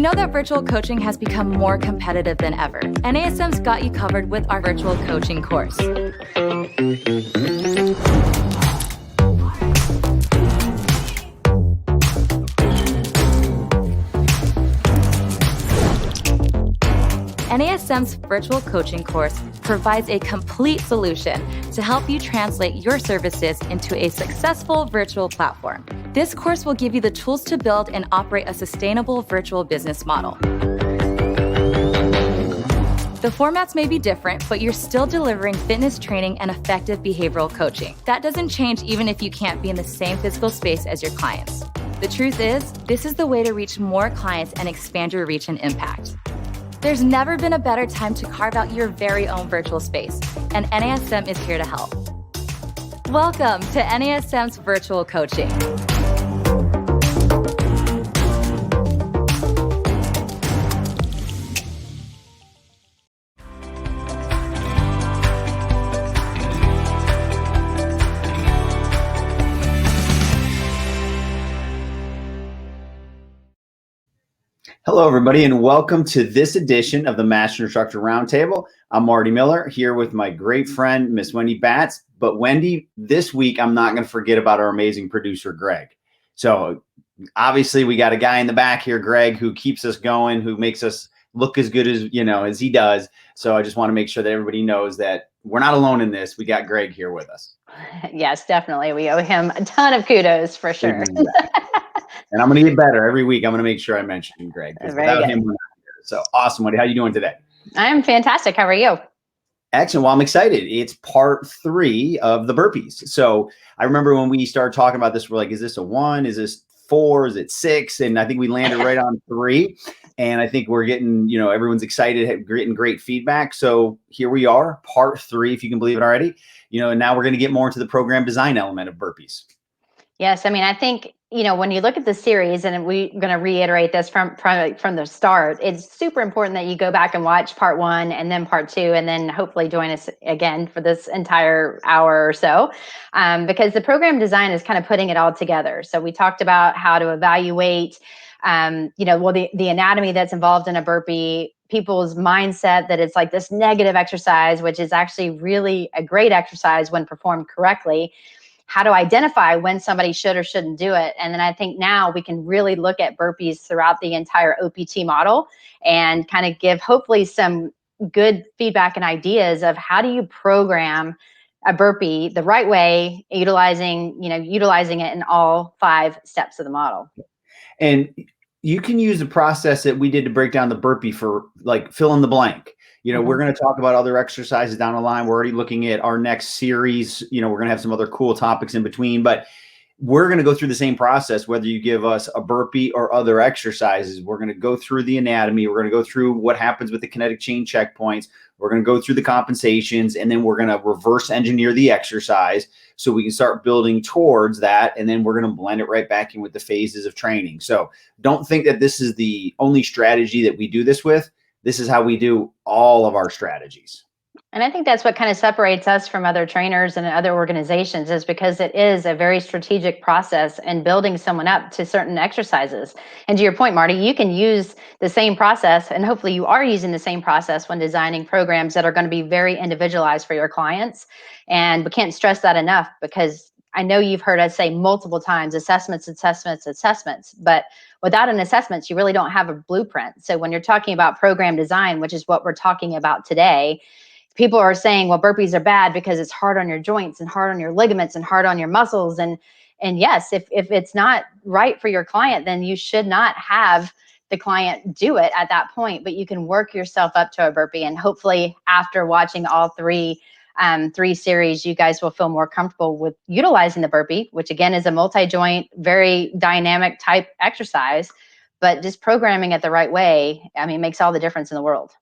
know that virtual coaching has become more competitive than ever. NASM's got you covered with our virtual coaching course. NASM's virtual coaching course provides a complete solution to help you translate your services into a successful virtual platform. This course will give you the tools to build and operate a sustainable virtual business model. The formats may be different, but you're still delivering fitness training and effective behavioral coaching. That doesn't change even if you can't be in the same physical space as your clients. The truth is, this is the way to reach more clients and expand your reach and impact. There's never been a better time to carve out your very own virtual space, and NASM is here to help. Welcome to NASM's virtual coaching. Hello, everybody, and welcome to this edition of the Master Instructor Roundtable. I'm Marty Miller here with my great friend, Miss Wendy Batts. But Wendy, this week, I'm not going to forget about our amazing producer, Greg. So obviously, we got a guy in the back here, Greg, who keeps us going, who makes us look as good as, as he does. So I just want to make sure that everybody knows that we're not alone in this. We got Greg here with us. Yes, definitely. We owe him a ton of kudos for sure. Exactly. And I'm going to get better every week. I'm going to make sure I mention Greg, because without him, we're not here. So awesome, Wendy. How you doing today? I'm fantastic. How are you? Excellent. Well, I'm excited. It's part 3 of the burpees. So I remember when we started talking about this, we're like, is this a 1? Is this 4? Is it 6? And I think we landed right on 3. And I think we're getting, everyone's excited, getting great feedback. So here we are, part 3, if you can believe it already. And now we're going to get more into the program design element of burpees. Yes. I mean, I think, when you look at the series, and we're going to reiterate this from the start, it's super important that you go back and watch part 1 and then part 2, and then hopefully join us again for this entire hour or so, because the program design is kind of putting it all together. So we talked about how to evaluate, the anatomy that's involved in a burpee, people's mindset that it's like this negative exercise, which is actually really a great exercise when performed correctly. How to identify when somebody should or shouldn't do it. And then I think now we can really look at burpees throughout the entire OPT model and kind of give hopefully some good feedback and ideas of how do you program a burpee the right way, utilizing it in all 5 steps of the model. And you can use the process that we did to break down the burpee for like fill in the blank. We're going to talk about other exercises down the line. We're already looking at our next series. We're going to have some other cool topics in between, but we're going to go through the same process, whether you give us a burpee or other exercises. We're going to go through the anatomy. We're going to go through what happens with the kinetic chain checkpoints. We're going to go through the compensations, and then we're going to reverse engineer the exercise so we can start building towards that. And then we're going to blend it right back in with the phases of training. So don't think that this is the only strategy that we do this with. This is how we do all of our strategies. And I think that's what kind of separates us from other trainers and other organizations, is because it is a very strategic process in building someone up to certain exercises. And to your point, Marty, you can use the same process, and hopefully you are using the same process when designing programs that are going to be very individualized for your clients. And we can't stress that enough, because I know you've heard us say multiple times, assessments, but without an assessment, you really don't have a blueprint. So when you're talking about program design, which is what we're talking about today, people are saying, well, burpees are bad because it's hard on your joints and hard on your ligaments and hard on your muscles. And yes, if it's not right for your client, then you should not have the client do it at that point. But you can work yourself up to a burpee. And hopefully after watching all 3 series, you guys will feel more comfortable with utilizing the burpee, which again is a multi-joint, very dynamic type exercise, but just programming it the right way, makes all the difference in the world.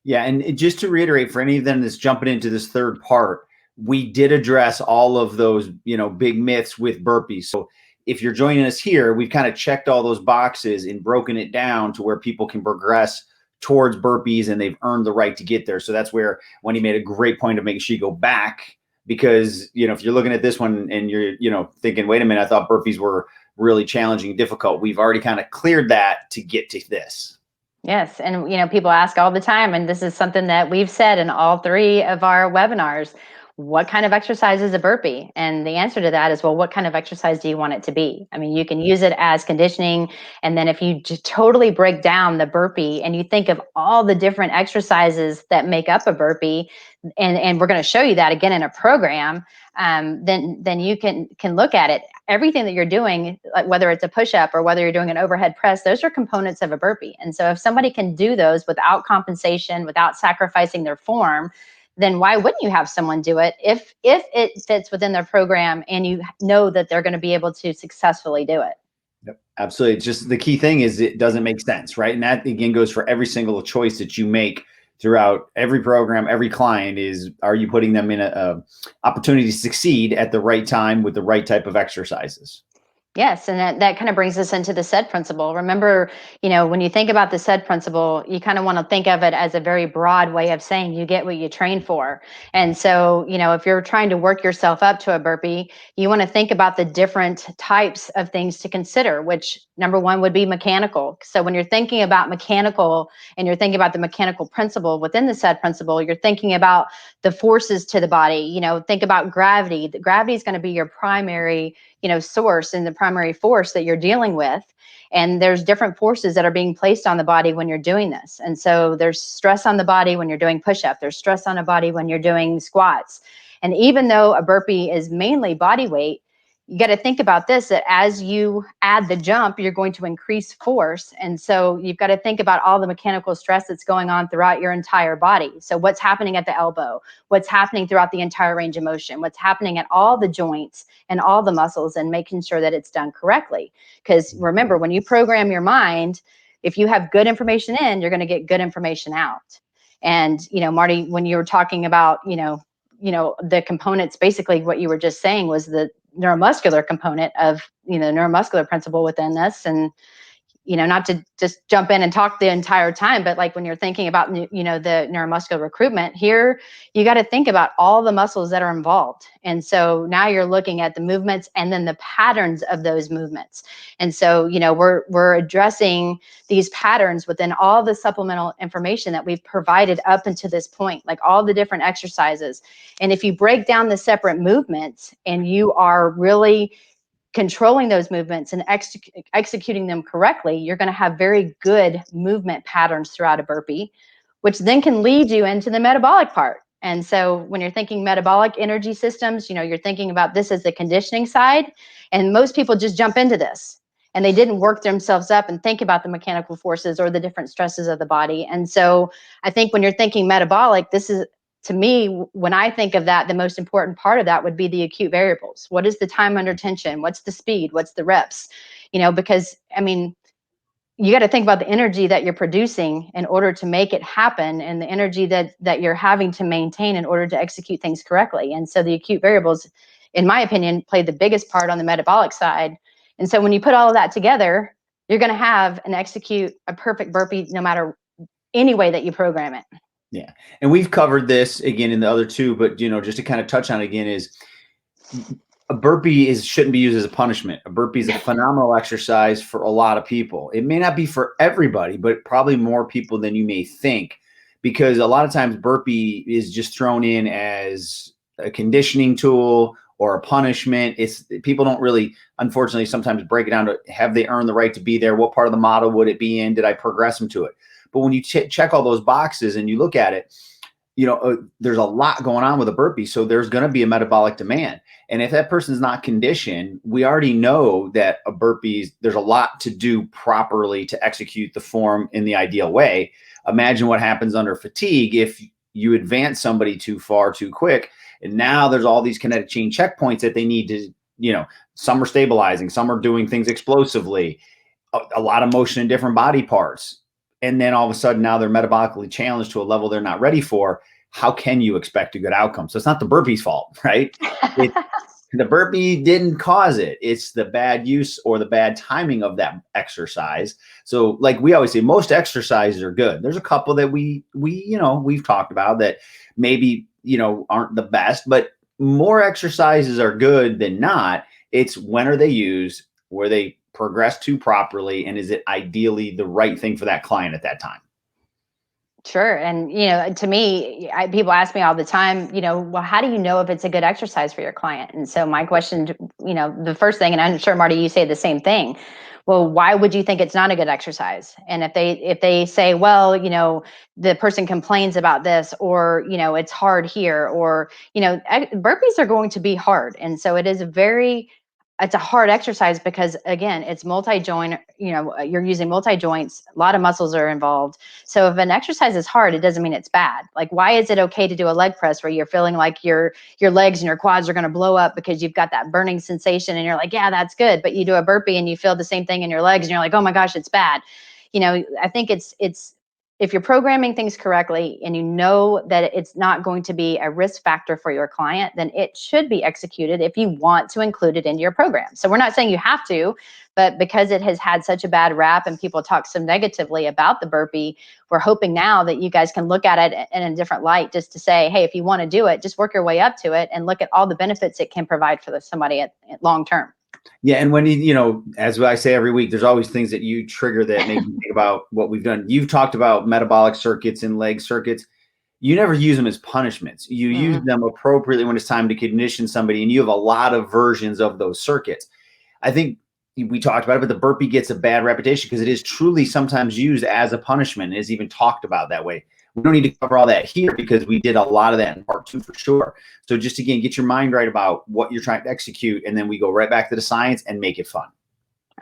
Yeah. And just to reiterate for any of them that's jumping into this third part, we did address all of those, big myths with burpees. So if you're joining us here, we've kind of checked all those boxes and broken it down to where people can progress towards burpees and they've earned the right to get there. So that's where Wendy made a great point of making sure you go back, because, if you're looking at this one and you're, thinking, wait a minute, I thought burpees were really challenging and difficult. We've already kind of cleared that to get to this. Yes. And, people ask all the time, and this is something that we've said in all 3 of our webinars, what kind of exercise is a burpee? And the answer to that is, well, what kind of exercise do you want it to be? I mean, you can use it as conditioning. And then if you just totally break down the burpee and you think of all the different exercises that make up a burpee, and we're going to show you that again in a program, then you can look at it. Everything that you're doing, like whether it's a push-up or whether you're doing an overhead press, those are components of a burpee. And so if somebody can do those without compensation, without sacrificing their form, then why wouldn't you have someone do it if it fits within their program and you know that they're going to be able to successfully do it? Yep, absolutely. Just the key thing is it doesn't make sense, right? And that again goes for every single choice that you make throughout every program, every client is, are you putting them in a opportunity to succeed at the right time with the right type of exercises? Yes, and that kind of brings us into the SAID principle. Remember, when you think about the SAID principle, you kind of want to think of it as a very broad way of saying you get what you train for. And so, if you're trying to work yourself up to a burpee, you want to think about the different types of things to consider, which number one would be mechanical. So when you're thinking about mechanical and you're thinking about the mechanical principle within the SAID principle, you're thinking about the forces to the body. Think about gravity. The gravity is going to be your primary source and the primary force that you're dealing with. And there's different forces that are being placed on the body when you're doing this. And so there's stress on the body when you're doing push-up. There's stress on the body when you're doing squats. And even though a burpee is mainly body weight, you got to think about this, that as you add the jump, you're going to increase force. And so you've got to think about all the mechanical stress that's going on throughout your entire body. So what's happening at the elbow, what's happening throughout the entire range of motion, what's happening at all the joints and all the muscles, and making sure that it's done correctly. Because remember, when you program your mind, if you have good information in, you're going to get good information out. And, Marty, when you were talking about, the components, basically what you were just saying was the neuromuscular component of, neuromuscular principle within this. And, not to just jump in and talk the entire time, but like when you're thinking about, the neuromuscular recruitment here, you got to think about all the muscles that are involved. And so now you're looking at the movements and then the patterns of those movements. And so, we're addressing these patterns within all the supplemental information that we've provided up until this point, like all the different exercises. And if you break down the separate movements and you are really controlling those movements and executing them correctly, you're going to have very good movement patterns throughout a burpee, which then can lead you into the metabolic part. And so when you're thinking metabolic energy systems, you're thinking about this as the conditioning side. And most people just jump into this and they didn't work themselves up and think about the mechanical forces or the different stresses of the body. And so I think when you're thinking metabolic, this is, to me, when I think of that, the most important part of that would be the acute variables. What is the time under tension? What's the speed? What's the reps? Because, you got to think about the energy that you're producing in order to make it happen, and the energy that you're having to maintain in order to execute things correctly. And so the acute variables, in my opinion, play the biggest part on the metabolic side. And so when you put all of that together, you're going to have and execute a perfect burpee no matter any way that you program it. Yeah. And we've covered this again in the other two, but just to kind of touch on it again, is a burpee shouldn't be used as a punishment. A burpee is a phenomenal exercise for a lot of people. It may not be for everybody, but probably more people than you may think, because a lot of times burpee is just thrown in as a conditioning tool or a punishment. It's people don't really, unfortunately, sometimes break it down to, have they earned the right to be there? What part of the model would it be in? Did I progress them to it? But when you check all those boxes and you look at it, there's a lot going on with a burpee. So there's going to be a metabolic demand. And if that person's not conditioned, we already know that a burpee, there's a lot to do properly to execute the form in the ideal way. Imagine what happens under fatigue if you advance somebody too far, too quick. And now there's all these kinetic chain checkpoints that they need to, some are stabilizing, some are doing things explosively, a lot of motion in different body parts. And then all of a sudden now they're metabolically challenged to a level they're not ready for. How can you expect a good outcome? So it's not the burpee's fault, right? The burpee didn't cause it. It's the bad use or the bad timing of that exercise. So like we always say, most exercises are good. There's a couple that we've talked about that maybe, aren't the best, but more exercises are good than not. It's when are they used? Were they progressed to properly, and is it ideally the right thing for that client at that time? Sure. And, to me, people ask me all the time, well, how do you know if it's a good exercise for your client? And so my question, the first thing, and I'm sure, Marty, you say the same thing. Well, why would you think it's not a good exercise? And if they say, well, the person complains about this, or, it's hard here, or, burpees are going to be hard. And so it's a hard exercise because, again, it's multi-joint, you're using multi-joints, a lot of muscles are involved. So if an exercise is hard, it doesn't mean it's bad. Like, why is it okay to do a leg press where you're feeling like your legs and your quads are going to blow up because you've got that burning sensation and you're like, yeah, that's good. But you do a burpee and you feel the same thing in your legs and you're like, oh my gosh, it's bad. I think it's if you're programming things correctly and you know that it's not going to be a risk factor for your client, then it should be executed if you want to include it into your program. So we're not saying you have to, but because it has had such a bad rap and people talk so negatively about the burpee, we're hoping now that you guys can look at it in a different light, just to say, hey, if you want to do it, just work your way up to it and look at all the benefits it can provide for somebody at long term. Yeah. And when as I say every week, there's always things that you trigger that make you think about what we've done. You've talked about metabolic circuits and leg circuits. You never use them as punishments. You use them appropriately when it's time to condition somebody, and you have a lot of versions of those circuits. I think we talked about it, but the burpee gets a bad reputation because it is truly sometimes used as a punishment. It is even talked about that way. We don't need to cover all that here because we did a lot of that in part 2 for sure. So just, again, get your mind right about what you're trying to execute, and then we go right back to the science and make it fun.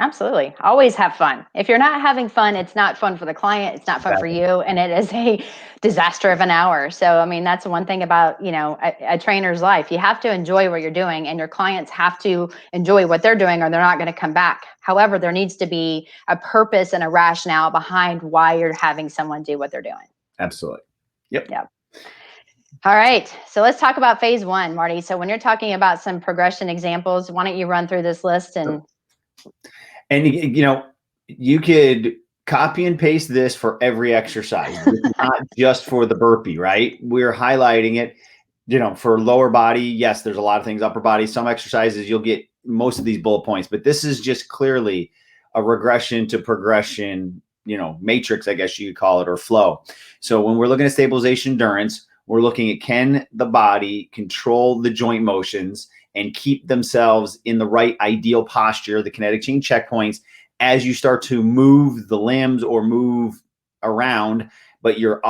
Absolutely. Always have fun. If you're not having fun, it's not fun for the client. It's not fun for you. And it is a disaster of an hour. So, I mean, that's one thing about, a trainer's life. You have to enjoy what you're doing, and your clients have to enjoy what they're doing, or they're not going to come back. However, there needs to be a purpose and a rationale behind why you're having someone do what they're doing. Absolutely. Yep. All right. So let's talk about phase 1, Marty. So when you're talking about some progression examples, why don't you run through this list? And you could copy and paste this for every exercise. It's not just for the burpee, right? We're highlighting it, for lower body. Yes, there's a lot of things, upper body. Some exercises you'll get most of these bullet points, but this is just clearly a regression to progression, matrix, I guess you could call it, or flow. So when we're looking at stabilization endurance, we're looking at, can the body control the joint motions and keep themselves in the right ideal posture, the kinetic chain checkpoints, as you start to move the limbs or move around, but you're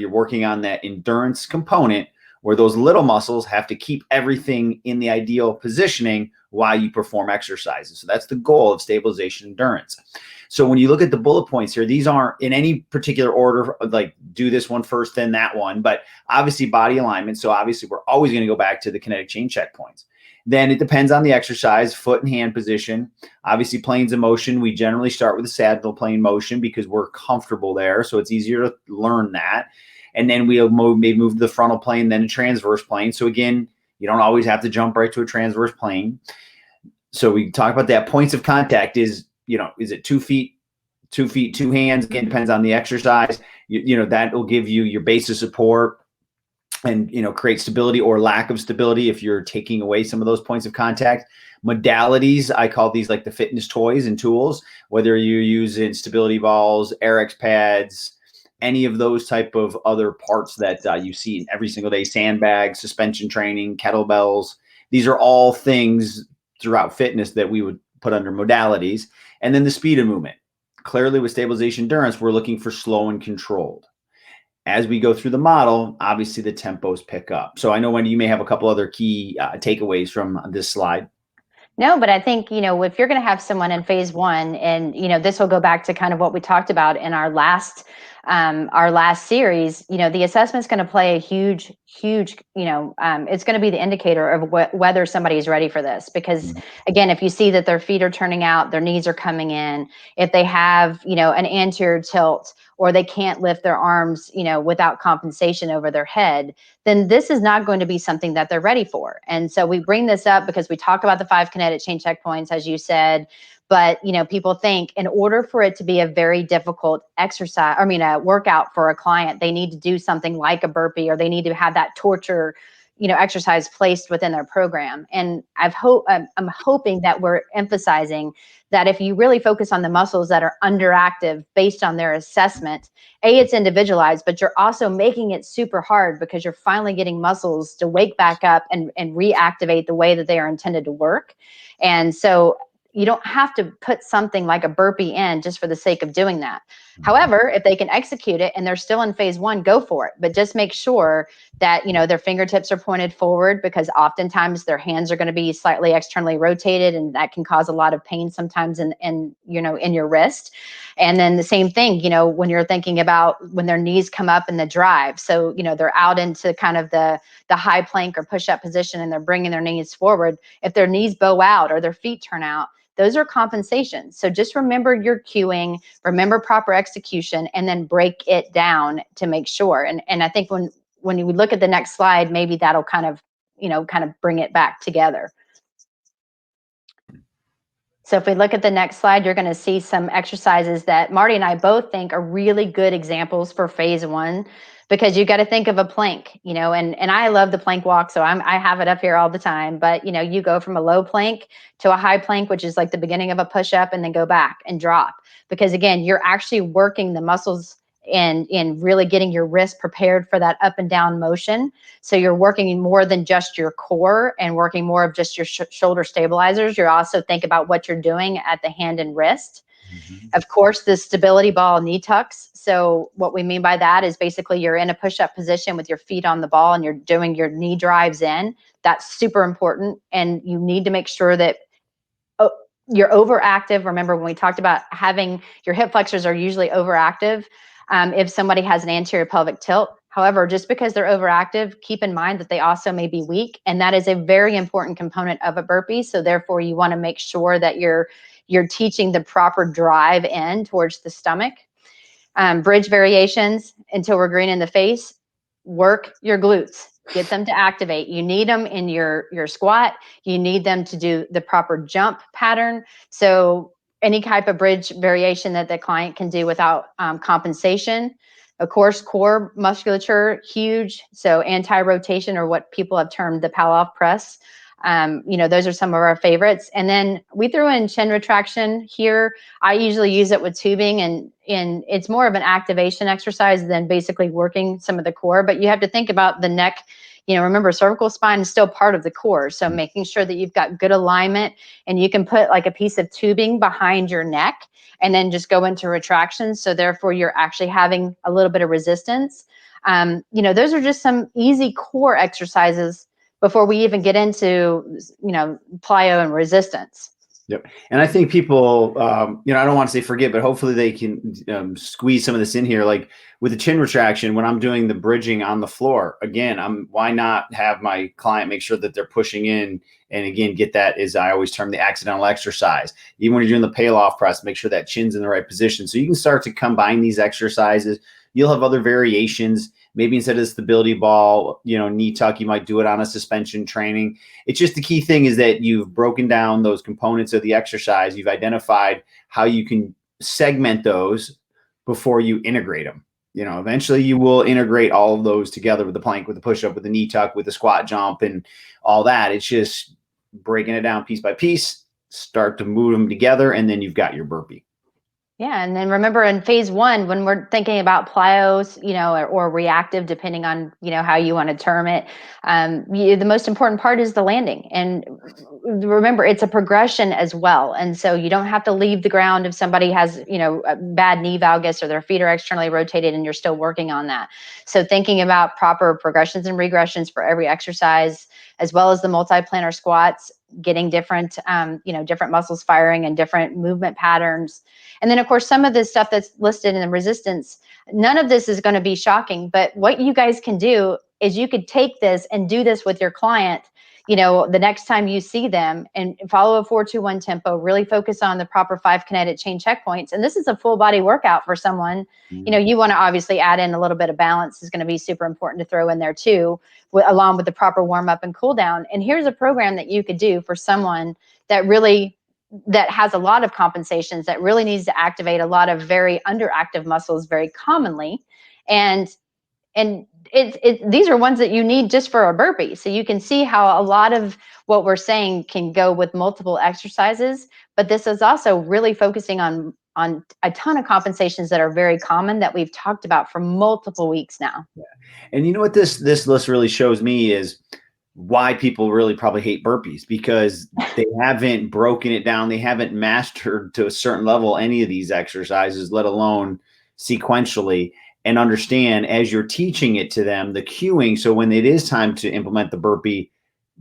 working on that endurance component where those little muscles have to keep everything in the ideal positioning while you perform exercises. So that's the goal of stabilization endurance. So when you look at the bullet points here, these aren't in any particular order, like do this one first, then that one, but obviously body alignment. So obviously we're always going to go back to the kinetic chain checkpoints. Then it depends on the exercise, foot and hand position. Obviously, planes of motion, we generally start with the saddle plane motion because we're comfortable there. So it's easier to learn that. And then we'll maybe move to the frontal plane, then a transverse plane. So again, you don't always have to jump right to a transverse plane. So we talk about that. Points of contact is it 2 feet, 2 hands? Again, depends on the exercise. That will give you your base of support and create stability or lack of stability if you're taking away some of those points of contact. Modalities, I call these like the fitness toys and tools, whether you're using stability balls, RX pads, any of those type of other parts that you see in every single day, sandbags, suspension training, kettlebells. These are all things throughout fitness that we would put under modalities. And then the speed of movement. Clearly with stabilization endurance, we're looking for slow and controlled. As we go through the model, obviously the tempos pick up. So I know, Wendy, you may have a couple other key takeaways from this slide. No, but I think, if you're going to have someone in phase 1, and, this will go back to kind of what we talked about in our last series, the assessment is going to play a huge, it's going to be the indicator of whether somebody is ready for this. Because again, if you see that their feet are turning out, their knees are coming in, if they have, an anterior tilt, or they can't lift their arms, without compensation over their head, then this is not going to be something that they're ready for. And so we bring this up because we talk about the 5 kinetic chain checkpoints, as you said. But, people think in order for it to be a very difficult a workout for a client, they need to do something like a burpee, or they need to have that torture, exercise placed within their program. And I'm hoping that we're emphasizing that if you really focus on the muscles that are underactive based on their assessment, it's individualized, but you're also making it super hard because you're finally getting muscles to wake back up and reactivate the way that they are intended to work. And so you don't have to put something like a burpee in just for the sake of doing that. However, if they can execute it and they're still in phase one, go for it. But just make sure that, their fingertips are pointed forward, because oftentimes their hands are going to be slightly externally rotated, and that can cause a lot of pain sometimes in your wrist. And then the same thing, when you're thinking about when their knees come up in the drive. So, they're out into kind of the high plank or push-up position, and they're bringing their knees forward. If their knees bow out or their feet turn out, those are compensations. So just remember your cueing, remember proper execution, and then break it down to make sure. And I think when you look at the next slide, maybe that'll kind of bring it back together. So if we look at the next slide, you're going to see some exercises that Marty and I both think are really good examples for phase one, because you got to think of a plank, and I love the plank walk, so I have it up here all the time. But you go from a low plank to a high plank, which is like the beginning of a push-up, and then go back and drop, because again, you're actually working the muscles and really getting your wrist prepared for that up and down motion. So you're working more than just your core and working more of just your shoulder stabilizers. You're also think about what you're doing at the hand and wrist. Mm-hmm. Of course, the stability ball knee tucks. So what we mean by that is basically you're in a push-up position with your feet on the ball and you're doing your knee drives in. That's super important. And you need to make sure that you're overactive. Remember when we talked about having your hip flexors are usually overactive if somebody has an anterior pelvic tilt. However, just because they're overactive, keep in mind that they also may be weak. And that is a very important component of a burpee. So therefore, you want to make sure that you're teaching the proper drive in towards the stomach. Bridge variations until we're green in the face. Work your glutes. Get them to activate. You need them in your squat. You need them to do the proper jump pattern. So any type of bridge variation that the client can do without compensation. Of course, core musculature, huge. So anti-rotation, or what people have termed the Palloff press. Those are some of our favorites. And then we threw in chin retraction here. I usually use it with tubing, and it's more of an activation exercise than basically working some of the core. But you have to think about the neck. Remember, cervical spine is still part of the core. So making sure that you've got good alignment, and you can put like a piece of tubing behind your neck and then just go into retraction. So therefore, you're actually having a little bit of resistance. Those are just some easy core exercises before we even get into, plyo and resistance. Yep. And I think people, I don't want to say forget, but hopefully they can squeeze some of this in here. Like with the chin retraction, when I'm doing the bridging on the floor, again, why not have my client make sure that they're pushing in, and again, get that, as I always term, the accidental exercise. Even when you're doing the Palloff press, make sure that chin's in the right position. So you can start to combine these exercises. You'll have other variations. Maybe instead of the stability ball, knee tuck, you might do it on a suspension training. It's just the key thing is that you've broken down those components of the exercise. You've identified how you can segment those before you integrate them. Eventually you will integrate all of those together with the plank, with the push-up, with the knee tuck, with the squat jump, and all that. It's just breaking it down piece by piece, start to move them together, and then you've got your burpee. Yeah. And then remember in phase one, when we're thinking about plyos, or reactive, depending on, how you want to term it, the most important part is the landing. And remember, it's a progression as well. And so you don't have to leave the ground if somebody has, a bad knee valgus or their feet are externally rotated and you're still working on that. So thinking about proper progressions and regressions for every exercise, as well as the multi-planar squats, getting different, different muscles firing and different movement patterns. And then, of course, some of this stuff that's listed in the resistance, none of this is going to be shocking. But what you guys can do is you could take this and do this with your client, the next time you see them, and follow a 4-2-1 tempo, really focus on the proper 5 kinetic chain checkpoints. And this is a full body workout for someone. You want to obviously add in a little bit of balance is going to be super important to throw in there too, along with the proper warm up and cool down. And here's a program that you could do for someone that has a lot of compensations, that really needs to activate a lot of very underactive muscles very commonly. And these are ones that you need just for a burpee. So you can see how a lot of what we're saying can go with multiple exercises, but this is also really focusing on a ton of compensations that are very common that we've talked about for multiple weeks now. Yeah. And you know what this list really shows me is why people really probably hate burpees, because they haven't broken it down. They haven't mastered to a certain level any of these exercises, let alone sequentially, and understand as you're teaching it to them, the cueing. So when it is time to implement the burpee,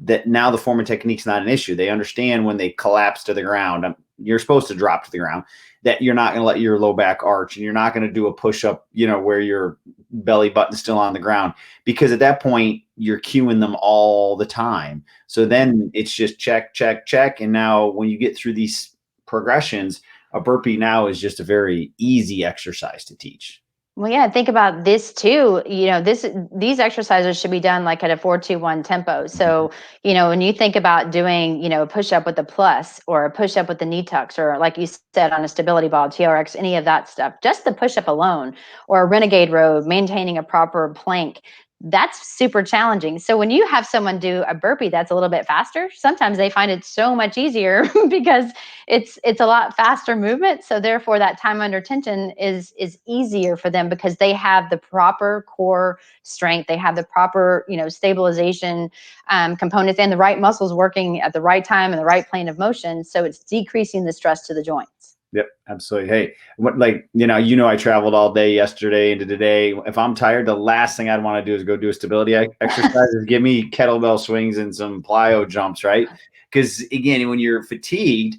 that now the form and technique's not an issue. They understand when they collapse to the ground, you're supposed to drop to the ground, that you're not going to let your low back arch, and you're not going to do a push-up, where your belly button's still on the ground, because at that point you're cueing them all the time. So then it's just check, check, check. And now when you get through these progressions, a burpee now is just a very easy exercise to teach. Well, yeah, think about this too. These exercises should be done like at a 4-2-1 tempo. So, when you think about doing, a push up with a plus or a push up with the knee tucks, or like you said, on a stability ball, TRX, any of that stuff, just the push up alone, or a renegade row, maintaining a proper plank, that's super challenging. So when you have someone do a burpee that's a little bit faster, sometimes they find it so much easier because it's a lot faster movement. So therefore that time under tension is easier for them because they have the proper core strength. They have the proper, stabilization components and the right muscles working at the right time and the right plane of motion. So it's decreasing the stress to the joints. Yep, absolutely. Hey, I traveled all day yesterday into today. If I'm tired, the last thing I'd want to do is go do a stability exercise. Give me kettlebell swings and some plyo jumps, right? Because again, when you're fatigued,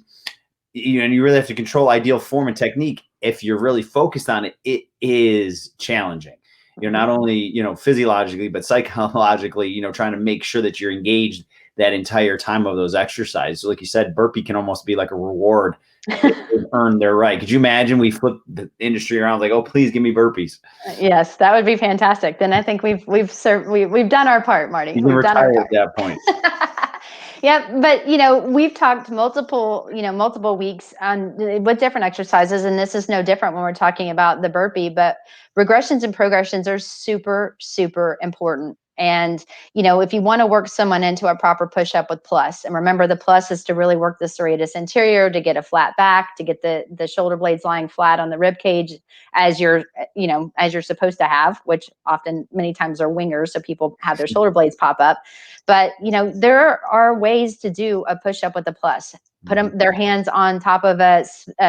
and you really have to control ideal form and technique, if you're really focused on it, it is challenging. Not only, physiologically, but psychologically, trying to make sure that you're engaged that entire time of those exercises. So like you said, burpee can almost be like a reward. They've earned their right. Could you imagine we flip the industry around, like, oh, please give me burpees? Yes, that would be fantastic. Then I think we've done our part, Marty. We've done our part at that point. Yeah, but we've talked multiple weeks with different exercises, and this is no different when we're talking about the burpee. But regressions and progressions are super, super important. And, if you want to work someone into a proper push-up with plus, and remember the plus is to really work the serratus anterior, to get a flat back, to get the shoulder blades lying flat on the rib cage as you're supposed to have, which often many times are wingers. So people have their shoulder blades pop up. But, there are ways to do a push-up with a plus. Put their hands on top of a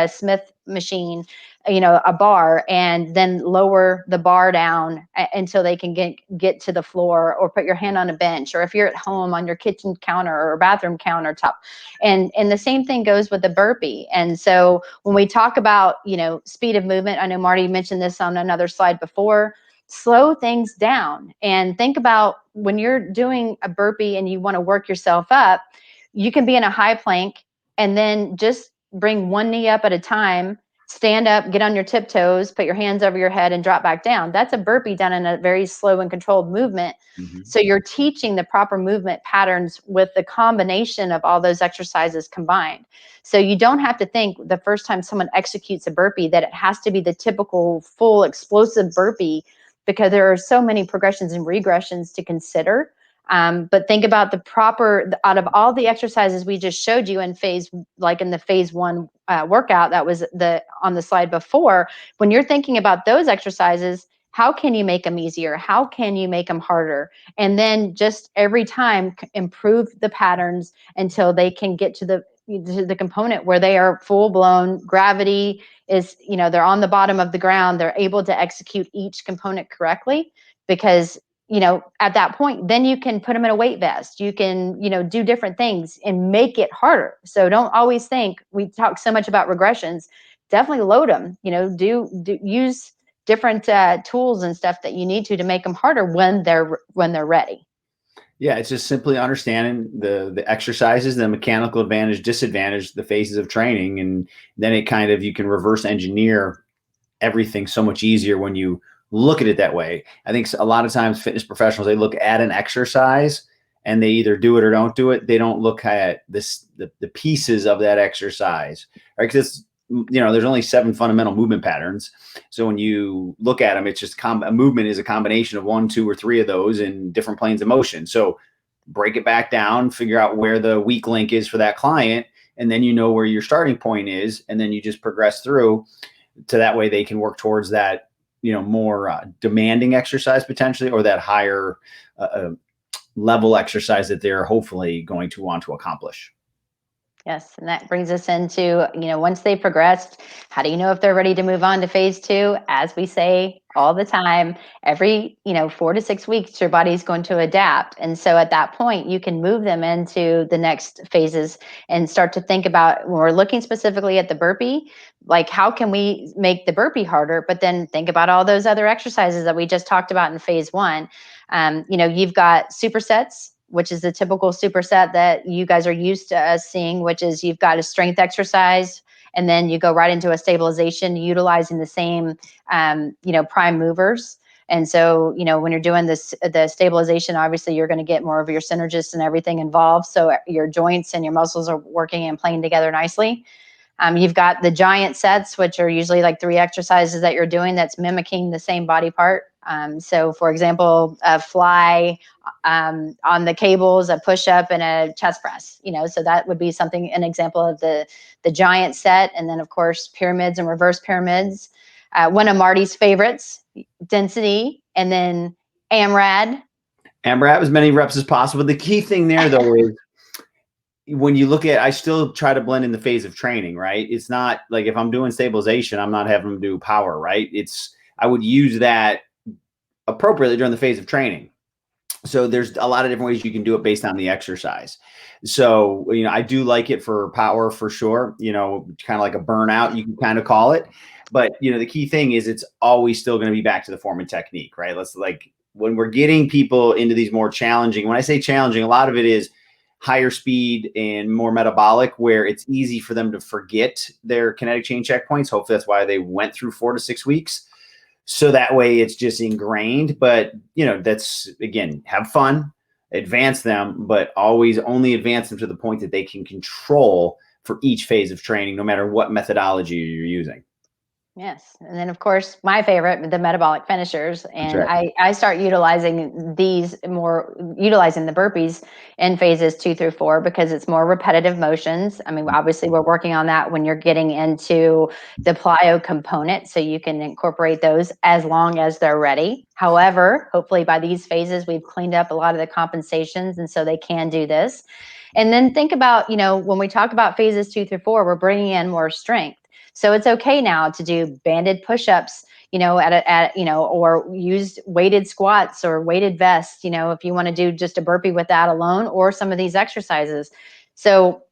Smith machine, a bar, and then lower the bar down until they can get to the floor, or put your hand on a bench, or if you're at home on your kitchen counter or bathroom countertop. And the same thing goes with the burpee. And so when we talk about, speed of movement, I know Marty mentioned this on another slide before, slow things down and think about when you're doing a burpee and you want to work yourself up, you can be in a high plank and then just bring one knee up at a time, stand up, get on your tiptoes, put your hands over your head and drop back down. That's a burpee done in a very slow and controlled movement. Mm-hmm. So you're teaching the proper movement patterns with the combination of all those exercises combined. So you don't have to think the first time someone executes a burpee that it has to be the typical full explosive burpee, because there are so many progressions and regressions to consider. But think about the proper, out of all the exercises we just showed you in the phase one workout that was on the slide before, when you're thinking about those exercises, how can you make them easier? How can you make them harder? And then just every time improve the patterns until they can get to the component where they are full blown gravity is, they're on the bottom of the ground. They're able to execute each component correctly, because at that point, then you can put them in a weight vest. You can, do different things and make it harder. So don't always think, we talk so much about regressions, definitely load them, do use different tools and stuff that you need to make them harder when they're ready. Yeah, it's just simply understanding the exercises, the mechanical advantage, disadvantage, the phases of training, and then you can reverse engineer everything so much easier when you look at it that way. I think a lot of times fitness professionals, they look at an exercise and they either do it or don't do it. They don't look at the pieces of that exercise, right? Because there's only 7 fundamental movement patterns. So when you look at them, it's just a movement is a combination of 1, 2, or 3 of those in different planes of motion. So break it back down, figure out where the weak link is for that client, and then you know where your starting point is, and then you just progress through to that way they can work towards that, more demanding exercise potentially, or that higher level exercise that they're hopefully going to want to accomplish. Yes, and that brings us into, once they've progressed, how do you know if they're ready to move on to phase 2? As we say all the time, every, 4 to 6 weeks, your body's going to adapt. And so at that point, you can move them into the next phases and start to think about, when we're looking specifically at the burpee, like how can we make the burpee harder, but then think about all those other exercises that we just talked about in phase 1. You've got supersets, which is the typical superset that you guys are used to us seeing, which is you've got a strength exercise, and then you go right into a stabilization utilizing the same, prime movers. And so, when you're doing the stabilization, obviously you're going to get more of your synergists and everything involved. So your joints and your muscles are working and playing together nicely. You've got the giant sets, which are usually like 3 exercises that you're doing that's mimicking the same body part. So for example, a fly on the cables, a push-up, and a chest press, so that would be an example of the giant set. And then of course, pyramids and reverse pyramids. One of Marty's favorites, density, and then AMRAD. AMRAD, as many reps as possible. The key thing there though is, when you look at, I still try to blend in the phase of training, right? It's not like if I'm doing stabilization, I'm not having them do power, right? I would use that appropriately during the phase of training. So there's a lot of different ways you can do it based on the exercise. So, I do like it for power for sure, kind of like a burnout, you can kind of call it. But, the key thing is it's always still going to be back to the form and technique, right? When we're getting people into these more challenging, when I say challenging, a lot of it is higher speed and more metabolic, where it's easy for them to forget their kinetic chain checkpoints. Hopefully that's why they went through 4 to 6 weeks. So that way it's just ingrained. But, that's, again, have fun, advance them, but always only advance them to the point that they can control for each phase of training, no matter what methodology you're using. Yes. And then, of course, my favorite, the metabolic finishers. And right. I start utilizing the burpees in phases 2 through 4 because it's more repetitive motions. I mean, obviously, we're working on that when you're getting into the plyo component, so you can incorporate those as long as they're ready. However, hopefully by these phases, we've cleaned up a lot of the compensations, and so they can do this. And then think about, when we talk about phases 2 through 4, we're bringing in more strength. So it's okay now to do banded push-ups, or use weighted squats or weighted vests, if you want to do just a burpee with that alone, or some of these exercises. So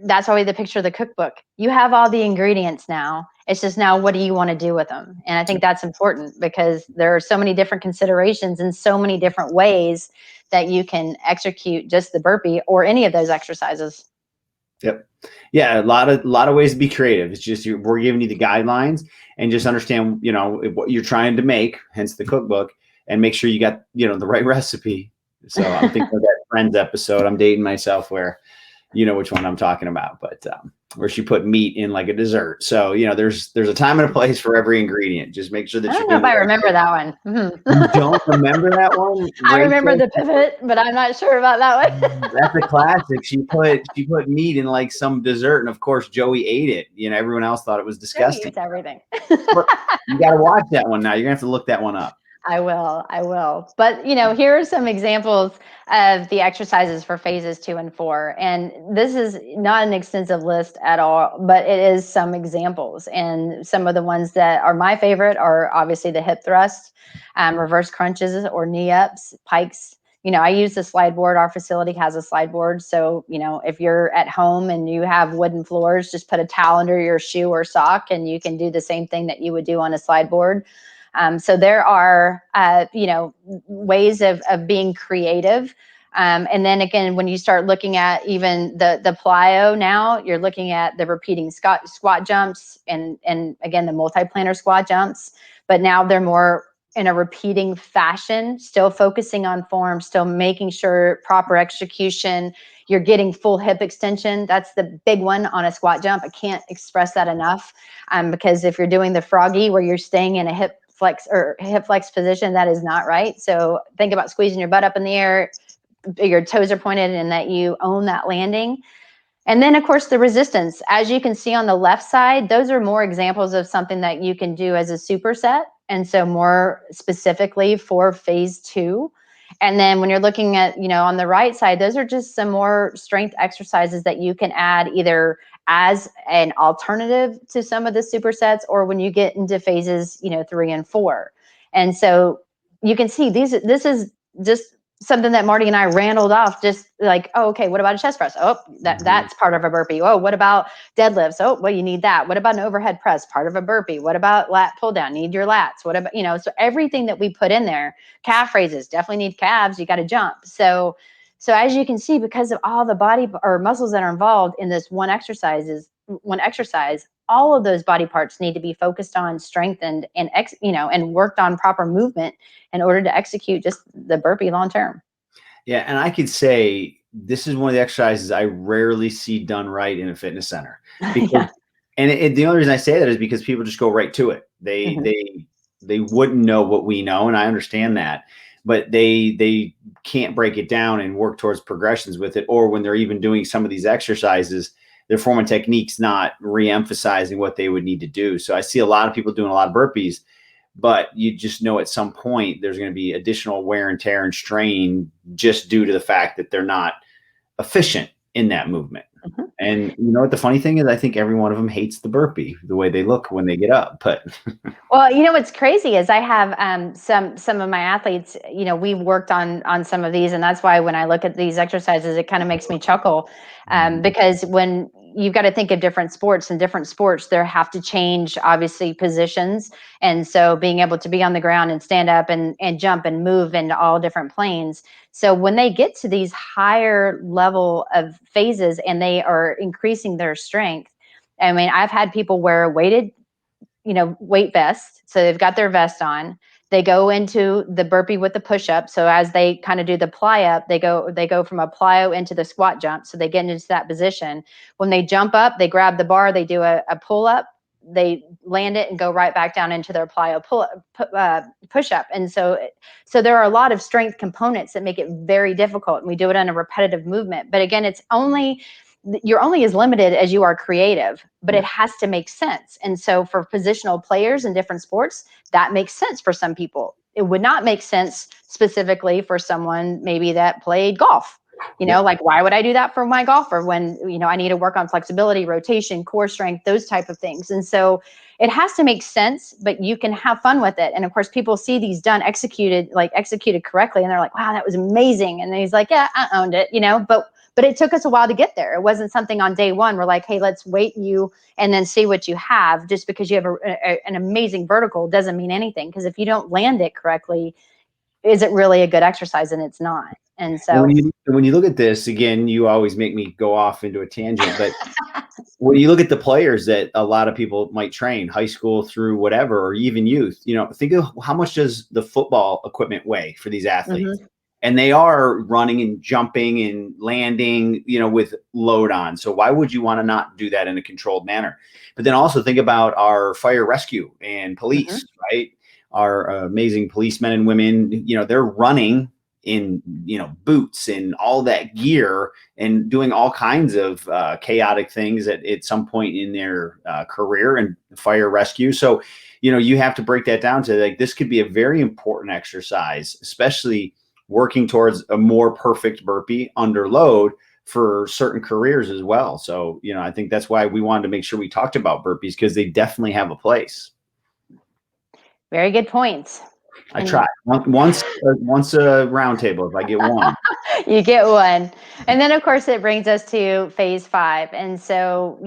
that's always the picture of the cookbook. You have all the ingredients now. It's just now, what do you want to do with them? And I think that's important because there are so many different considerations and so many different ways that you can execute just the burpee or any of those exercises. Yep. Yeah, a lot of ways to be creative. It's just we're giving you the guidelines, and just understand, what you're trying to make, hence the cookbook, and make sure you got, the right recipe. So I'm thinking of that Friends episode. I'm dating myself where, which one I'm talking about, but where she put meat in like a dessert. So, there's a time and a place for every ingredient. Just make sure that I don't know if I remember that one. Mm-hmm. You don't remember that one? I remember the pivot, but I'm not sure about that one. That's a classic. She put meat in like some dessert, and of course Joey ate it. Everyone else thought it was disgusting. Joey eats everything. You got to watch that one now. You're gonna have to look that one up. I will. But, here are some examples of the exercises for phases 2 and 4. And this is not an extensive list at all, but it is some examples. And some of the ones that are my favorite are obviously the hip thrust, reverse crunches or knee ups, pikes. I use the slide board. Our facility has a slide board. So, if you're at home and you have wooden floors, just put a towel under your shoe or sock, and you can do the same thing that you would do on a slide board. So there are, ways of being creative. And then again, when you start looking at even the plyo now, you're looking at the repeating squat jumps and again, the multi-planar squat jumps, but now they're more in a repeating fashion, still focusing on form, still making sure proper execution, you're getting full hip extension. That's the big one on a squat jump. I can't express that enough, because if you're doing the froggy where you're staying in a hip flex position, that is not right. So think about squeezing your butt up in the air, your toes are pointed, and that you own that landing. And then, of course, the resistance. As you can see on the left side, those are more examples of something that you can do as a superset. And so more specifically for phase 2. And then when you're looking at, on the right side, those are just some more strength exercises that you can add either as an alternative to some of the supersets, or when you get into phases, 3 and 4. And so you can see this is just something that Marty and I rambled off, just like, oh, okay, what about a chest press? Oh, that's part of a burpee. Oh, what about deadlifts? Oh, well, you need that. What about an overhead press? Part of a burpee. What about lat pull down? Need your lats. What about, so everything that we put in there, calf raises, definitely need calves. You got to jump. So as you can see, because of all the body or muscles that are involved in this one exercise, all of those body parts need to be focused on, strengthened, and worked on proper movement in order to execute just the burpee long term. Yeah, and I could say this is one of the exercises I rarely see done right in a fitness center. Because, Yeah. And the only reason I say that is because people just go right to it. They wouldn't know what we know, and I understand that, but they can't break it down and work towards progressions with it. Or when they're even doing some of these exercises, their form and technique's not re-emphasizing what they would need to do. So I see a lot of people doing a lot of burpees, but you just know at some point there's going to be additional wear and tear and strain just due to the fact that they're not efficient in that movement. Mm-hmm. And you know what the funny thing is? I think every one of them hates the burpee, the way they look when they get up. But well, what's crazy is I have some of my athletes, we've worked on some of these, and that's why when I look at these exercises, it kind of makes me chuckle, because when you've got to think of different sports, and different sports, there have to change, obviously, positions. And so being able to be on the ground and stand up and jump and move into all different planes. So when they get to these higher level of phases and they are increasing their strength, I mean, I've had people wear weighted, weight vest. So they've got their vest on. They go into the burpee with the push-up. So as they kind of do the ply-up, they go from a plyo into the squat jump. So they get into that position. When they jump up, they grab the bar, they do a pull-up, they land it and go right back down into their plyo push-up. And so there are a lot of strength components that make it very difficult. And we do it in a repetitive movement. But again, you're only as limited as you are creative, but it has to make sense. And so for positional players in different sports, that makes sense for some people. It would not make sense specifically for someone maybe that played golf. Like, why would I do that for my golfer when, I need to work on flexibility, rotation, core strength, those type of things. And so it has to make sense, but you can have fun with it. And of course, people see these executed correctly, and they're like, wow, that was amazing. And then he's like, yeah, I owned it, but it took us a while to get there. It wasn't something on day one. We're like, hey, let's weight you and then see what you have. Just because you have an amazing vertical doesn't mean anything. Because if you don't land it correctly, is it really a good exercise? And it's not. And so when you look at this, again, you always make me go off into a tangent, but when you look at the players that a lot of people might train, high school through whatever, or even youth, think of how much does the football equipment weigh for these athletes? Mm-hmm. And they are running and jumping and landing, with load on. So why would you want to not do that in a controlled manner? But then also think about our fire rescue and police, mm-hmm. right? Our amazing policemen and women, they're running in, boots and all that gear and doing all kinds of chaotic things at some point in their career and fire rescue. So, you have to break that down to like, this could be a very important exercise, especially working towards a more perfect burpee under load for certain careers as well. So, I think that's why we wanted to make sure we talked about burpees, because they definitely have a place. Very good points. I try once a roundtable. If I get one, you get one. And then of course it brings us to phase 5. And so,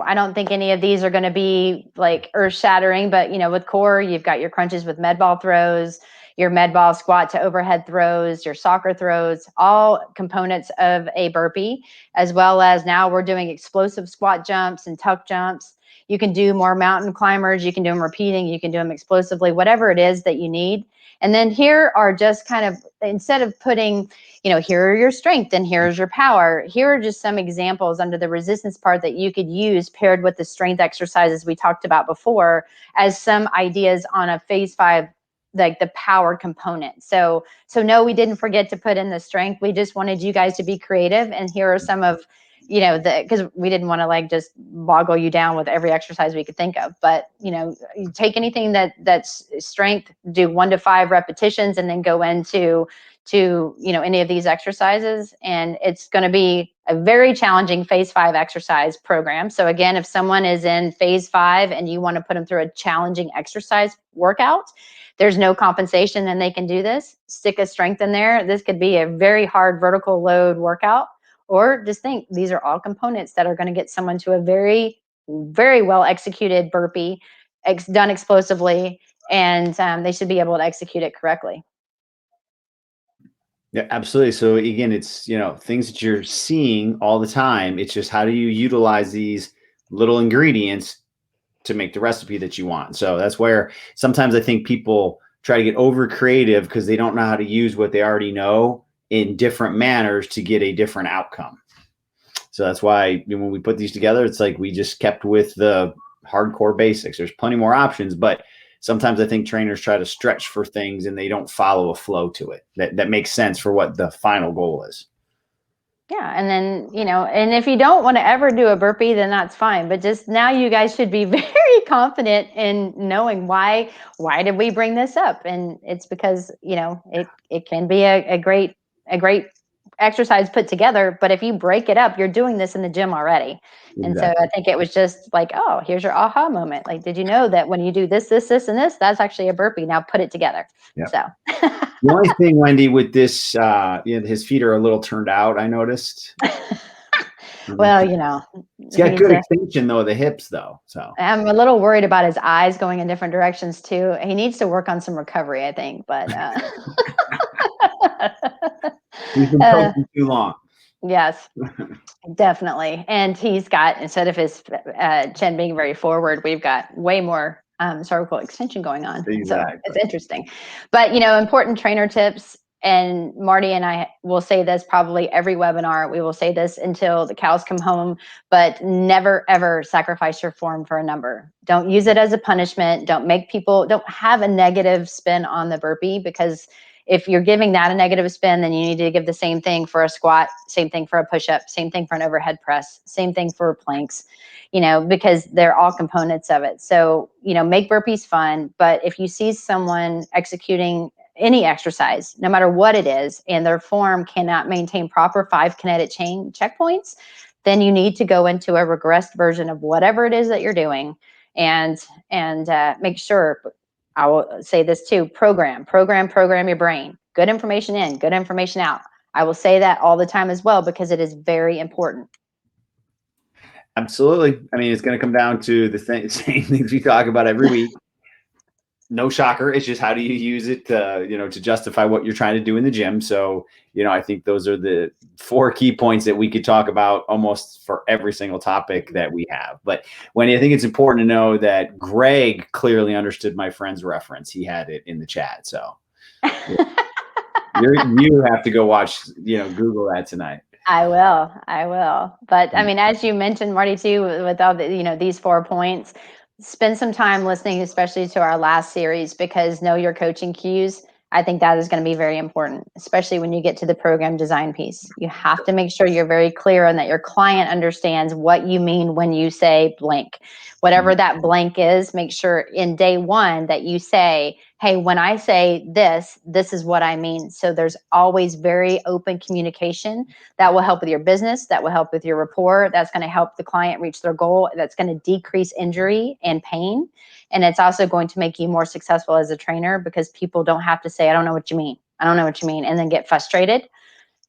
I don't think any of these are going to be like earth shattering, but with core, you've got your crunches with med ball throws, your med ball squat to overhead throws, your soccer throws, all components of a burpee, as well as now we're doing explosive squat jumps and tuck jumps. You can do more mountain climbers. You can do them repeating. You can do them explosively, whatever it is that you need. And then here are just kind of, instead of putting, here are your strength and here's your power, here are just some examples under the resistance part that you could use paired with the strength exercises we talked about before as some ideas on a phase 5, like the power component. So no, we didn't forget to put in the strength. We just wanted you guys to be creative. And here are some of, because we didn't want to like just boggle you down with every exercise we could think of. But, you take anything that's strength, do 1 to 5 repetitions, and then go into any of these exercises. And it's going to be a very challenging phase 5 exercise program. So again, if someone is in phase 5 and you want to put them through a challenging exercise workout, there's no compensation and they can do this. Stick a strength in there. This could be a very hard vertical load workout. Or just think, these are all components that are going to get someone to a very, very well executed burpee, done explosively, and they should be able to execute it correctly. Yeah, absolutely. So again, it's, things that you're seeing all the time. It's just how do you utilize these little ingredients to make the recipe that you want. So that's where sometimes I think people try to get over creative because they don't know how to use what they already know in different manners to get a different outcome. So that's why when we put these together, it's like we just kept with the hardcore basics. There's plenty more options, but sometimes I think trainers try to stretch for things and they don't follow a flow to it that makes sense for what the final goal is. Yeah. And then, and if you don't want to ever do a burpee, then that's fine. But just now you guys should be very confident in knowing why did we bring this up? And it's because, it can be a great exercise put together. But if you break it up, you're doing this in the gym already. Exactly. And so I think it was just like, oh, here's your aha moment. Like, did you know that when you do this, this, this, and this, that's actually a burpee. Now put it together. Yep. So the only thing, Wendy, with this, his feet are a little turned out, I noticed. Well, he's got good extension though, the hips though. So I'm a little worried about his eyes going in different directions too. He needs to work on some recovery, I think, but he's been coaching too long. Yes, definitely. And he's got, instead of his chin being very forward, we've got way more cervical extension going on. Exactly. So it's interesting. But, important trainer tips. And Marty and I will say this probably every webinar. We will say this until the cows come home, but never, ever sacrifice your form for a number. Don't use it as a punishment. Don't have a negative spin on the burpee, because if you're giving that a negative spin, then you need to give the same thing for a squat, same thing for a push-up, same thing for an overhead press, same thing for planks, because they're all components of it. So, make burpees fun. But if you see someone executing any exercise, no matter what it is, and their form cannot maintain proper 5 kinetic chain checkpoints, then you need to go into a regressed version of whatever it is that you're doing, and make sure. I will say this too: program your brain. Good information in, good information out. I will say that all the time as well, because it is very important. Absolutely. I mean, it's going to come down to the same things we talk about every week. No shocker. It's just how do you use it to justify what you're trying to do in the gym. So, I think those are the 4 key points that we could talk about almost for every single topic that we have. But Wendy, I think it's important to know that Greg clearly understood my friend's reference. He had it in the chat. So you have to go watch, Google that tonight. I will. But I mean, as you mentioned, Marty, too, with all the, these 4 points, spend some time listening, especially to our last series, because know your coaching cues. I think that is going to be very important, especially when you get to the program design piece. You have to make sure you're very clear and that your client understands what you mean when you say blank. Whatever that blank is, make sure in day 1 that you say, hey, when I say this is what I mean. So there's always very open communication that will help with your business, that will help with your rapport, that's going to help the client reach their goal, that's going to decrease injury and pain. And it's also going to make you more successful as a trainer, because people don't have to say, I don't know what you mean, and then get frustrated.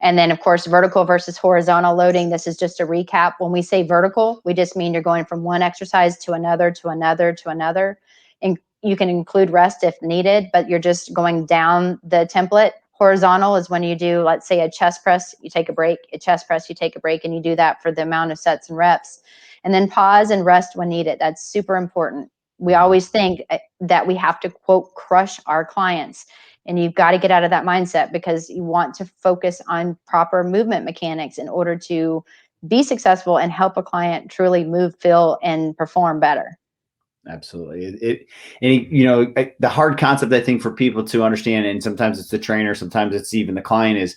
And then, of course, vertical versus horizontal loading. This is just a recap. When we say vertical, we just mean you're going from one exercise to another, to another, to another. And you can include rest if needed, but you're just going down the template. Horizontal is when you do, let's say, a chest press, you take a break, a chest press, you take a break, and you do that for the amount of sets and reps. And then pause and rest when needed. That's super important. We always think that we have to, quote, crush our clients. And you've got to get out of that mindset, because you want to focus on proper movement mechanics in order to be successful and help a client truly move, feel, and perform better. Absolutely. The hard concept, I think, for people to understand, and sometimes it's the trainer, sometimes it's even the client, is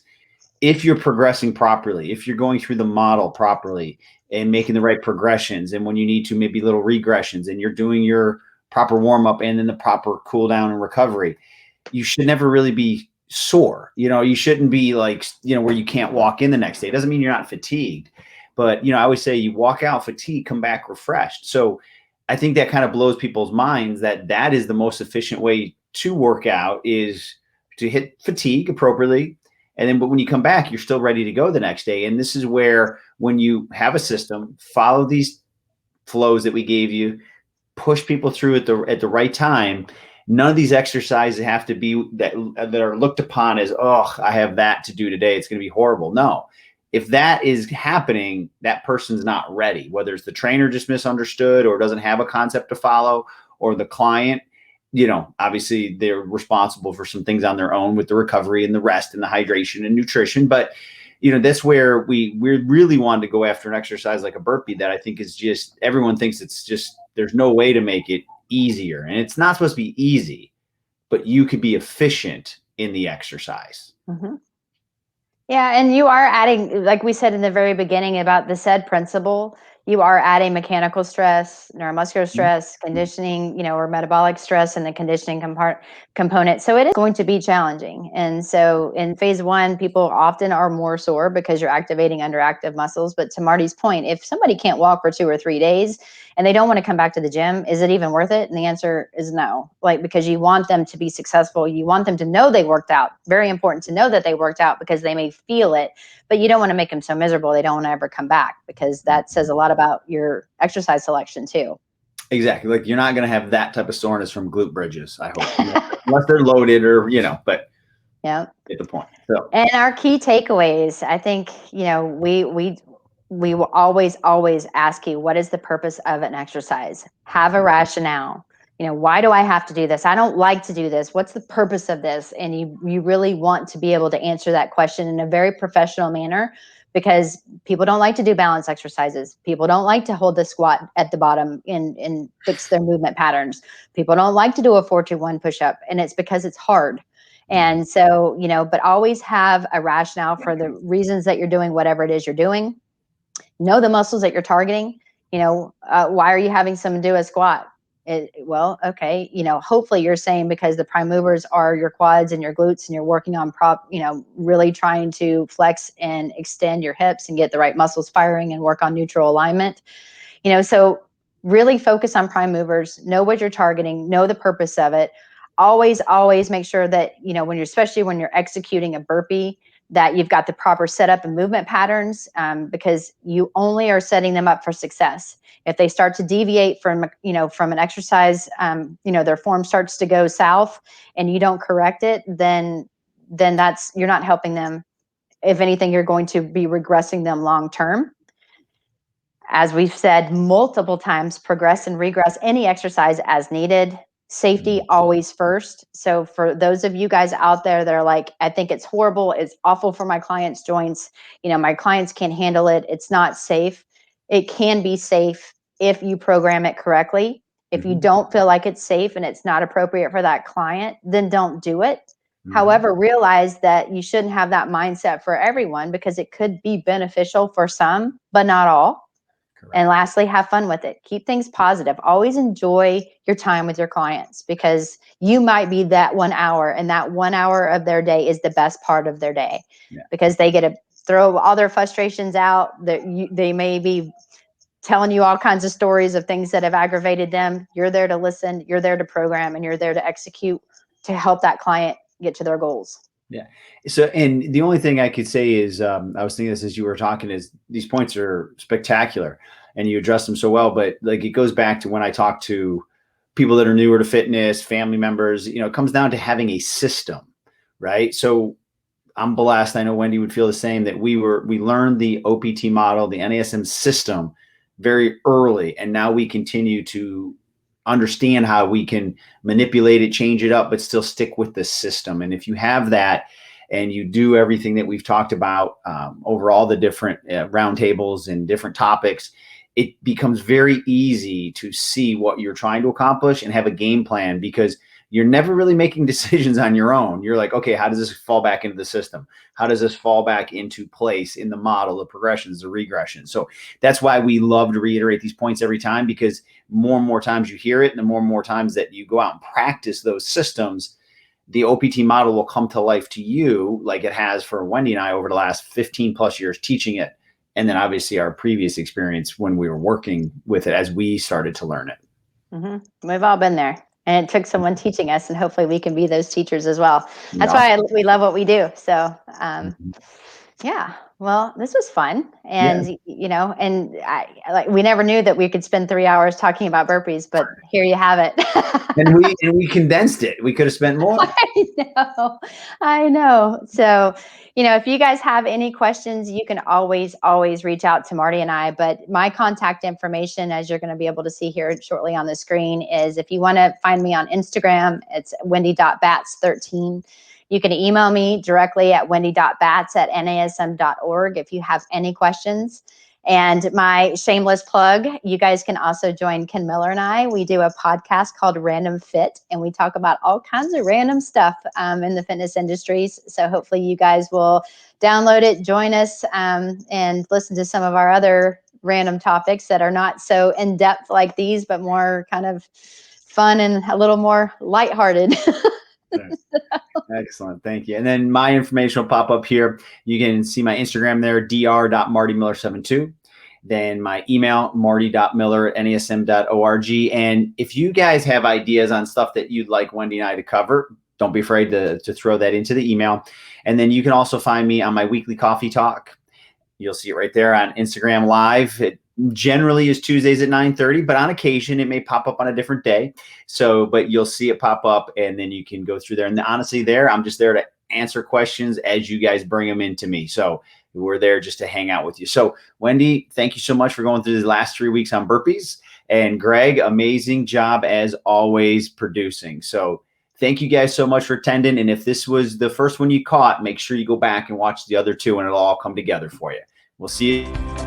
if you're progressing properly, if you're going through the model properly and making the right progressions, and when you need to, maybe little regressions, and you're doing your proper warm up and then the proper cool down and recovery, you should never really be sore. You shouldn't be like, where you can't walk in the next day. It doesn't mean you're not fatigued, but, I always say you walk out fatigued, come back refreshed. So I think that kind of blows people's minds that is the most efficient way to work out, is to hit fatigue appropriately. But when you come back, you're still ready to go the next day. And this is where, when you have a system, follow these flows that we gave you, push people through at the right time. None of these exercises have to be that are looked upon as, oh, I have that to do today, it's going to be horrible. No, if that is happening, that person's not ready, whether it's the trainer just misunderstood or doesn't have a concept to follow, or the client, obviously they're responsible for some things on their own with the recovery and the rest and the hydration and nutrition. But, that's where we really wanted to go after an exercise like a burpee that I think is just, everyone thinks it's just, there's no way to make it easier. And it's not supposed to be easy, but you could be efficient in the exercise. Mm-hmm. Yeah, and you are adding, like we said in the very beginning about the SAID principle, you are adding mechanical stress, neuromuscular stress, conditioning, or metabolic stress in the conditioning component. So it is going to be challenging. And so in phase one, people often are more sore because you're activating underactive muscles. But to Marty's point, if somebody can't walk for 2 or 3 days and they don't want to come back to the gym, is it even worth it? And the answer is no. Because you want them to be successful. You want them to know they worked out. Very important to know that they worked out, because they may feel it, but you don't want to make them so miserable they don't want to ever come back, because that says a lot about your exercise selection too. Exactly. Like, you're not going to have that type of soreness from glute bridges, I hope, unless they're loaded or, but yeah, get the point. So, and our key takeaways, I think, we will always ask you, what is the purpose of an exercise? Have a rationale. Why do I have to do this? I don't like to do this. What's the purpose of this? And you really want to be able to answer that question in a very professional manner, because people don't like to do balance exercises. People don't like to hold the squat at the bottom and fix their movement patterns. People don't like to do a 4-2-1 push-up, and it's because it's hard. And so, but always have a rationale for the reasons that you're doing whatever it is you're doing. Know the muscles that you're targeting. Why are you having someone do a squat? Hopefully you're saying because the prime movers are your quads and your glutes, and you're working on really trying to flex and extend your hips and get the right muscles firing and work on neutral alignment. So really focus on prime movers, know what you're targeting, know the purpose of it. Always make sure that, especially when you're executing a burpee, that you've got the proper setup and movement patterns, because you only are setting them up for success. If they start to deviate from an exercise, their form starts to go south and you don't correct it, then you're not helping them. If anything, you're going to be regressing them long-term. As we've said multiple times, progress and regress any exercise as needed. Safety always first. So for those of you guys out there that are like, I think it's horrible, it's awful for my clients' joints, my clients can't handle it, it's not safe. It can be safe if you program it correctly. If you don't feel like it's safe and it's not appropriate for that client, then don't do it. However, realize that you shouldn't have that mindset for everyone, because it could be beneficial for some, but not all. Correct. And lastly, have fun with it. Keep things positive. Always enjoy your time with your clients, because you might be that 1 hour, and that 1 hour of their day is the best part of their day, because they get to throw all their frustrations out. They may be telling you all kinds of stories of things that have aggravated them. You're there to listen, you're there to program, and you're there to execute to help that client get to their goals. Yeah. So, and the only thing I could say is, I was thinking this as you were talking, is these points are spectacular and you address them so well, but like, it goes back to when I talk to people that are newer to fitness, family members, it comes down to having a system, right? So I'm blessed. I know Wendy would feel the same, that we learned the OPT model, the NASM system very early. And now we continue to understand how we can manipulate it, change it up, but still stick with the system. And if you have that and you do everything that we've talked about over all the different roundtables and different topics, it becomes very easy to see what you're trying to accomplish and have a game plan, because you're never really making decisions on your own. You're like, okay, how does this fall back into the system? How does this fall back into place in the model, the progressions, the regression? So that's why we love to reiterate these points every time, because more and more times you hear it and the more and more times that you go out and practice those systems, the OPT model will come to life to you like it has for Wendy and I over the last 15 plus years teaching it. And then obviously our previous experience when we were working with it as we started to learn it. Mm-hmm. We've all been there. And it took someone teaching us, and hopefully we can be those teachers as well. That's why we love what we do. So, yeah, well, this was fun. And, you know, and we never knew that we could spend 3 hours talking about burpees, but here you have it. and we condensed it. We could have spent more. I know. So, you know, if you guys have any questions, you can always reach out to Marty and I. But my contact information, as you're going to be able to see here shortly on the screen, is if you want to find me on Instagram, it's wendy.bats13. You can email me directly at wendy.bats@nasm.org if you have any questions. And my shameless plug, you guys can also join Ken Miller and I. We do a podcast called Random Fit, and we talk about all kinds of random stuff in the fitness industries. So hopefully you guys will download it, join us, and listen to some of our other random topics that are not so in-depth like these, but more kind of fun and a little more lighthearted. Excellent. Thank you. And then my information will pop up here. You can see my Instagram there, dr.martymiller72. Then my email, marty.miller@nasm.org. And if you guys have ideas on stuff that you'd like Wendy and I to cover, don't be afraid to throw that into the email. And then you can also find me on my weekly coffee talk. You'll see it right there on Instagram Live. It generally is Tuesdays at 9:30, but on occasion it may pop up on a different day. So, but you'll see it pop up, and then you can go through there. And honestly, I'm just there to answer questions as you guys bring them into me. So we're there just to hang out with you. So Wendy, thank you so much for going through the last 3 weeks on burpees. And Greg, amazing job as always producing. So thank you guys so much for attending. And if this was the first one you caught, make sure you go back and watch the other two, and it'll all come together for you. We'll see you.